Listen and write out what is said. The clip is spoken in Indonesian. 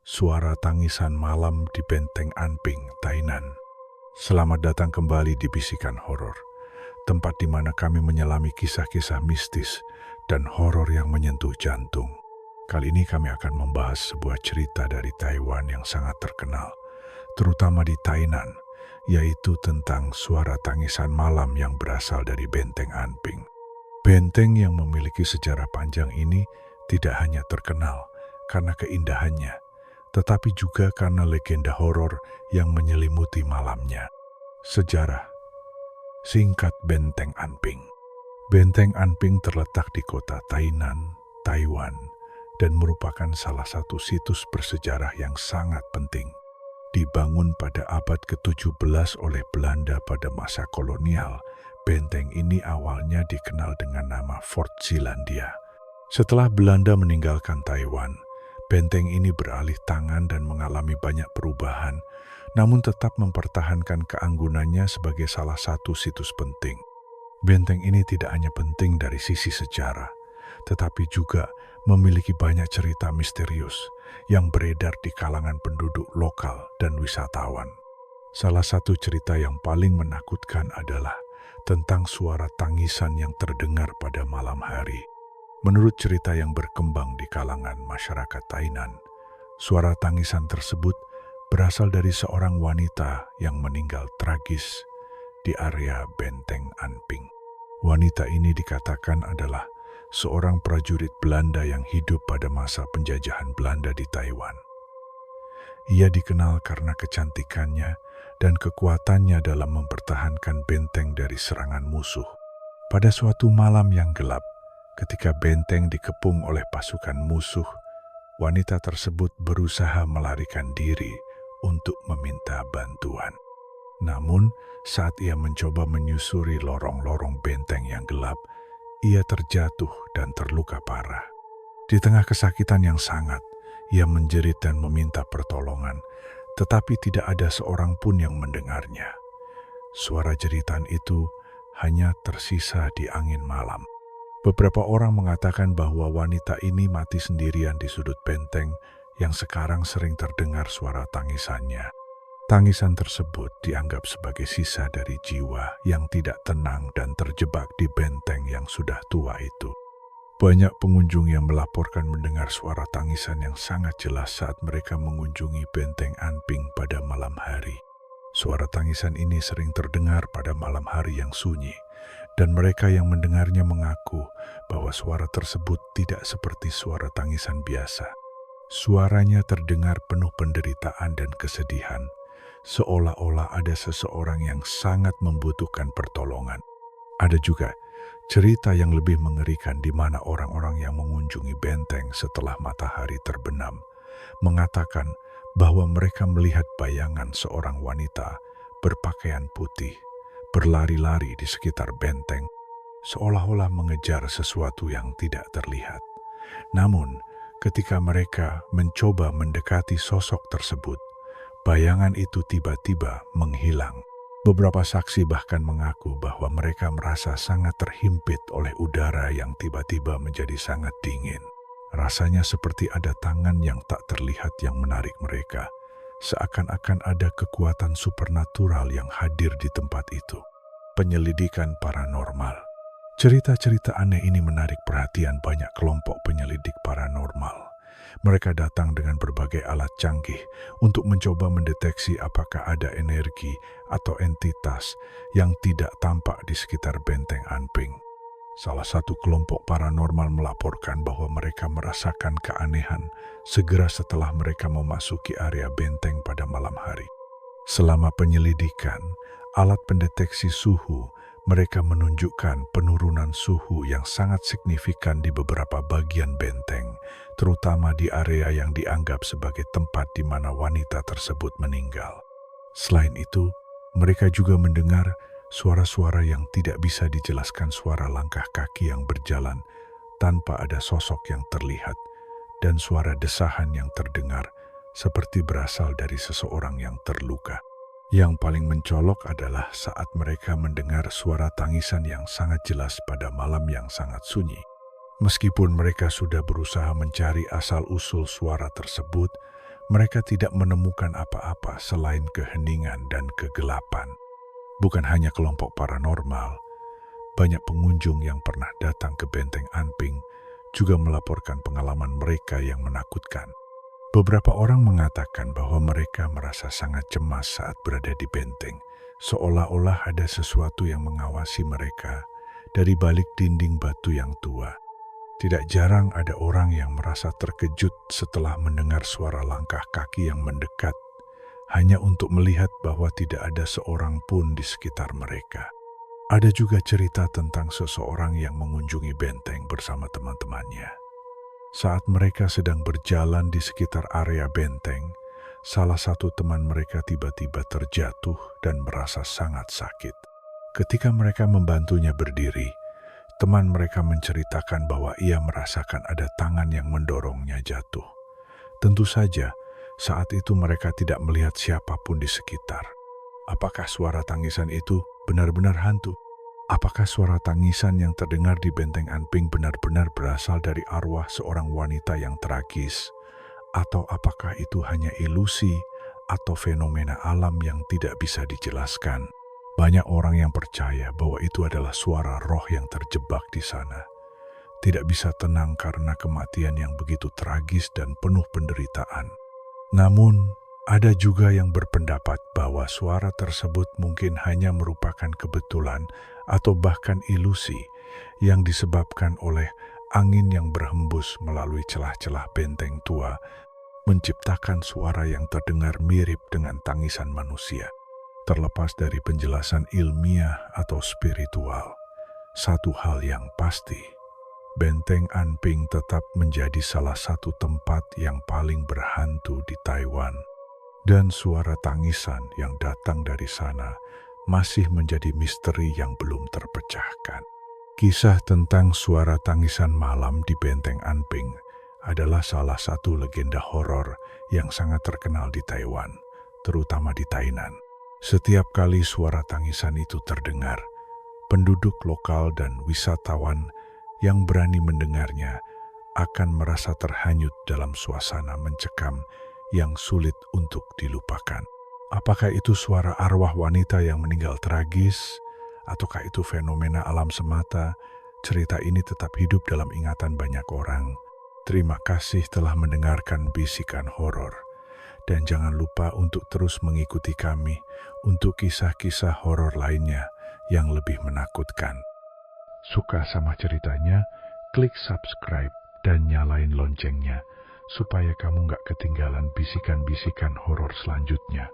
Suara tangisan malam di Benteng Anping, Tainan. Selamat datang kembali di Bisikan Horor, tempat di mana kami menyelami kisah-kisah mistis dan horor yang menyentuh jantung. Kali ini kami akan membahas sebuah cerita dari Taiwan yang sangat terkenal, terutama di Tainan, yaitu tentang suara tangisan malam yang berasal dari Benteng Anping. Benteng yang memiliki sejarah panjang ini tidak hanya terkenal karena keindahannya, tetapi juga karena legenda horor yang menyelimuti malamnya. Sejarah singkat Benteng Anping. Benteng Anping terletak di kota Tainan, Taiwan, dan merupakan salah satu situs bersejarah yang sangat penting. Dibangun pada abad ke-17 oleh Belanda pada masa kolonial, benteng ini awalnya dikenal dengan nama Fort Zeelandia. Setelah Belanda meninggalkan Taiwan, benteng ini beralih tangan dan mengalami banyak perubahan, namun tetap mempertahankan keanggunannya sebagai salah satu situs penting. Benteng ini tidak hanya penting dari sisi sejarah, tetapi juga memiliki banyak cerita misterius yang beredar di kalangan penduduk lokal dan wisatawan. Salah satu cerita yang paling menakutkan adalah tentang suara tangisan yang terdengar pada malam hari. Menurut cerita yang berkembang di kalangan masyarakat Tainan, suara tangisan tersebut berasal dari seorang wanita yang meninggal tragis di area Benteng Anping. Wanita ini dikatakan adalah seorang prajurit Belanda yang hidup pada masa penjajahan Belanda di Taiwan. Ia dikenal karena kecantikannya dan kekuatannya dalam mempertahankan benteng dari serangan musuh. Pada suatu malam yang gelap, ketika benteng dikepung oleh pasukan musuh, wanita tersebut berusaha melarikan diri untuk meminta bantuan. Namun, saat ia mencoba menyusuri lorong-lorong benteng yang gelap, ia terjatuh dan terluka parah. Di tengah kesakitan yang sangat, ia menjerit dan meminta pertolongan, tetapi tidak ada seorang pun yang mendengarnya. Suara jeritan itu hanya tersisa di angin malam. Beberapa orang mengatakan bahwa wanita ini mati sendirian di sudut benteng yang sekarang sering terdengar suara tangisannya. Tangisan tersebut dianggap sebagai sisa dari jiwa yang tidak tenang dan terjebak di benteng yang sudah tua itu. Banyak pengunjung yang melaporkan mendengar suara tangisan yang sangat jelas saat mereka mengunjungi Benteng Anping pada malam hari. Suara tangisan ini sering terdengar pada malam hari yang sunyi, dan mereka yang mendengarnya mengaku bahwa suara tersebut tidak seperti suara tangisan biasa. Suaranya terdengar penuh penderitaan dan kesedihan, seolah-olah ada seseorang yang sangat membutuhkan pertolongan. Ada juga cerita yang lebih mengerikan di mana orang-orang yang mengunjungi benteng setelah matahari terbenam mengatakan bahwa mereka melihat bayangan seorang wanita berpakaian putih berlari-lari di sekitar benteng, seolah-olah mengejar sesuatu yang tidak terlihat. Namun, ketika mereka mencoba mendekati sosok tersebut, bayangan itu tiba-tiba menghilang. Beberapa saksi bahkan mengaku bahwa mereka merasa sangat terhimpit oleh udara yang tiba-tiba menjadi sangat dingin. Rasanya seperti ada tangan yang tak terlihat yang menarik mereka, seakan-akan ada kekuatan supernatural yang hadir di tempat itu. Penyelidikan paranormal. Cerita-cerita aneh ini menarik perhatian banyak kelompok penyelidik paranormal. Mereka datang dengan berbagai alat canggih untuk mencoba mendeteksi apakah ada energi atau entitas yang tidak tampak di sekitar Benteng Anping. Salah satu kelompok paranormal melaporkan bahwa mereka merasakan keanehan segera setelah mereka memasuki area benteng pada malam hari. Selama penyelidikan, alat pendeteksi suhu mereka menunjukkan penurunan suhu yang sangat signifikan di beberapa bagian benteng, terutama di area yang dianggap sebagai tempat di mana wanita tersebut meninggal. Selain itu, mereka juga mendengar suara-suara yang tidak bisa dijelaskan, suara langkah kaki yang berjalan tanpa ada sosok yang terlihat, dan suara desahan yang terdengar seperti berasal dari seseorang yang terluka. Yang paling mencolok adalah saat mereka mendengar suara tangisan yang sangat jelas pada malam yang sangat sunyi. Meskipun mereka sudah berusaha mencari asal-usul suara tersebut, Mereka tidak menemukan apa-apa selain keheningan dan kegelapan. Bukan hanya kelompok paranormal, banyak pengunjung yang pernah datang ke Benteng Anping juga melaporkan pengalaman mereka yang menakutkan. Beberapa orang mengatakan bahwa mereka merasa sangat cemas saat berada di benteng, seolah-olah ada sesuatu yang mengawasi mereka dari balik dinding batu yang tua. Tidak jarang ada orang yang merasa terkejut setelah mendengar suara langkah kaki yang mendekat, hanya untuk melihat bahwa tidak ada seorang pun di sekitar mereka. Ada juga cerita tentang seseorang yang mengunjungi benteng bersama teman-temannya. Saat mereka sedang berjalan di sekitar area benteng, salah satu teman mereka tiba-tiba terjatuh dan merasa sangat sakit. Ketika mereka membantunya berdiri, teman mereka menceritakan bahwa ia merasakan ada tangan yang mendorongnya jatuh. Tentu saja, saat itu mereka tidak melihat siapapun di sekitar. Apakah suara tangisan itu benar-benar hantu? Apakah suara tangisan yang terdengar di Benteng Anping benar-benar berasal dari arwah seorang wanita yang tragis? Atau apakah itu hanya ilusi atau fenomena alam yang tidak bisa dijelaskan? Banyak orang yang percaya bahwa itu adalah suara roh yang terjebak di sana. Tidak bisa tenang karena kematian yang begitu tragis dan penuh penderitaan. Namun, ada juga yang berpendapat bahwa suara tersebut mungkin hanya merupakan kebetulan atau bahkan ilusi yang disebabkan oleh angin yang berhembus melalui celah-celah benteng tua, menciptakan suara yang terdengar mirip dengan tangisan manusia. Terlepas dari penjelasan ilmiah atau spiritual, satu hal yang pasti, Benteng Anping tetap menjadi salah satu tempat yang paling berhantu di Taiwan. Dan suara tangisan yang datang dari sana masih menjadi misteri yang belum terpecahkan. Kisah tentang suara tangisan malam di Benteng Anping adalah salah satu legenda horor yang sangat terkenal di Taiwan, terutama di Tainan. Setiap kali suara tangisan itu terdengar, penduduk lokal dan wisatawan yang berani mendengarnya akan merasa terhanyut dalam suasana mencekam yang sulit untuk dilupakan. Apakah itu suara arwah wanita yang meninggal tragis, ataukah itu fenomena alam semata? Cerita ini tetap hidup dalam ingatan banyak orang. Terima kasih telah mendengarkan bisikan horor. Dan jangan lupa untuk terus mengikuti kami untuk kisah-kisah horor lainnya yang lebih menakutkan. Suka sama ceritanya? Klik subscribe dan nyalain loncengnya supaya kamu nggak ketinggalan bisikan-bisikan horor selanjutnya.